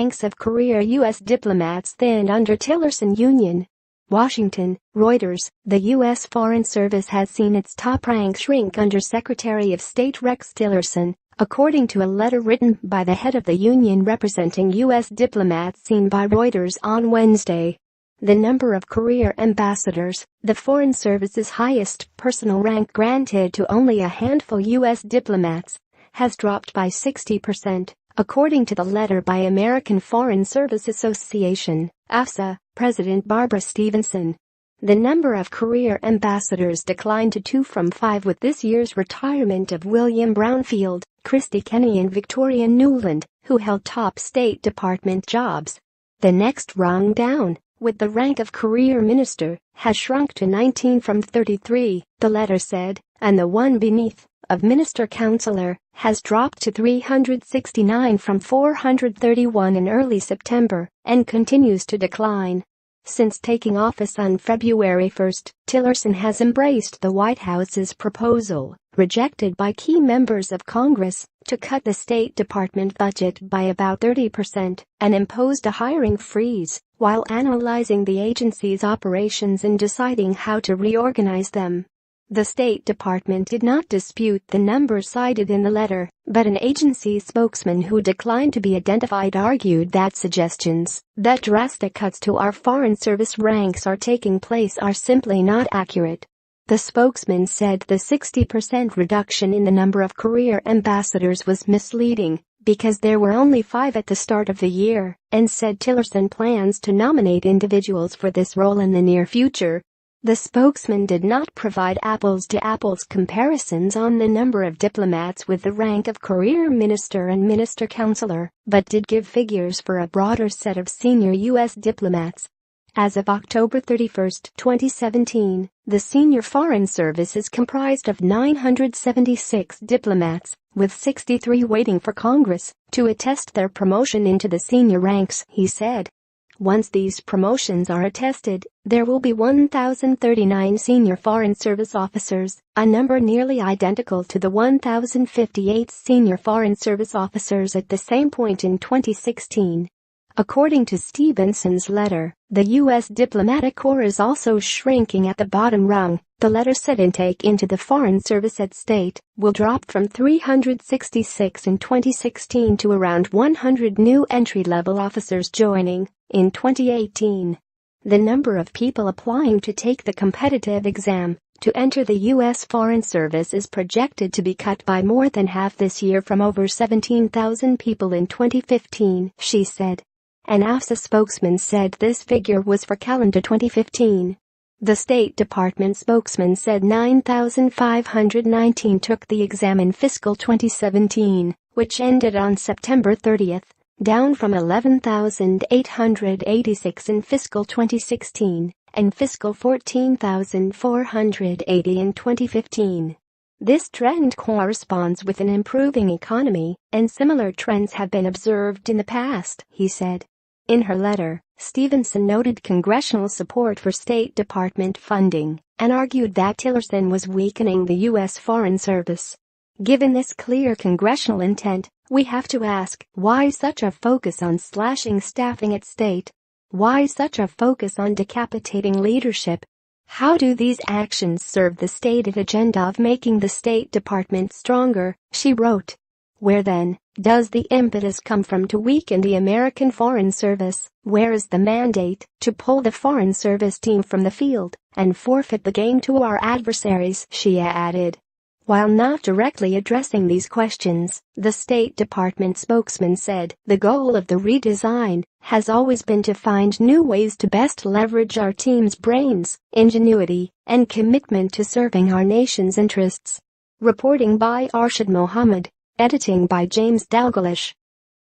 ranks of career U.S. diplomats thinned under Tillerson union. Washington, Reuters. The U.S. Foreign Service has seen its top rank shrink under Secretary of State Rex Tillerson, according to a letter written by the head of the union representing U.S. diplomats seen by Reuters on Wednesday. The number of career ambassadors, the Foreign Service's highest personal rank granted to only a handful U.S. diplomats, has dropped by 60%, according to the letter by American Foreign Service Association, AFSA, President Barbara Stevenson. The number of career ambassadors declined to 2 from 5 with this year's retirement of William Brownfield, Christy Kenny and Victoria Nuland, who held top State Department jobs. The next rung down, with the rank of career minister, has shrunk to 19 from 33, the letter said, and the one beneath, of minister counselor, has dropped to 369 from 431 in early September, and continues to decline. Since taking office on February 1, Tillerson has embraced the White House's proposal, rejected by key members of Congress, to cut the State Department budget by about 30% and imposed a hiring freeze, while analyzing the agency's operations and deciding how to reorganize them. The State Department did not dispute the numbers cited in the letter, but an agency spokesman who declined to be identified argued that suggestions that drastic cuts to our Foreign Service ranks are taking place are simply not accurate. The spokesman said the 60% reduction in the number of career ambassadors was misleading because there were only 5 at the start of the year, and said Tillerson plans to nominate individuals for this role in the near future. The spokesman did not provide apples-to-apples comparisons on the number of diplomats with the rank of career minister and minister counselor, but did give figures for a broader set of senior U.S. diplomats. As of October 31, 2017, the senior Foreign Service is comprised of 976 diplomats, with 63 waiting for Congress to attest their promotion into the senior ranks, he said. Once these promotions are attested, there will be 1,039 senior Foreign Service officers, a number nearly identical to the 1,058 senior Foreign Service officers at the same point in 2016. According to Stevenson's letter, the U.S. diplomatic corps is also shrinking at the bottom rung. The letter said intake into the Foreign Service at State will drop from 366 in 2016 to around 100 new entry-level officers joining in 2018. The number of people applying to take the competitive exam to enter the U.S. Foreign Service is projected to be cut by more than half this year from over 17,000 people in 2015, she said. An AFSA spokesman said this figure was for calendar 2015. The State Department spokesman said 9,519 took the exam in fiscal 2017, which ended on September 30, down from 11,886 in fiscal 2016 and fiscal 14,480 in 2015. This trend corresponds with an improving economy, and similar trends have been observed in the past, he said. In her letter, Stevenson noted congressional support for State Department funding and argued that Tillerson was weakening the U.S. Foreign Service. Given this clear congressional intent, we have to ask, why such a focus on slashing staffing at State? Why such a focus on decapitating leadership? How do these actions serve the stated agenda of making the State Department stronger, she wrote. Where then does the impetus come from to weaken the American Foreign Service? Where is the mandate to pull the Foreign Service team from the field and forfeit the game to our adversaries, she added. While not directly addressing these questions, the State Department spokesman said the goal of the redesign has always been to find new ways to best leverage our team's brains, ingenuity, and commitment to serving our nation's interests. Reporting by Arshad Mohammed. Editing by James Dalglish.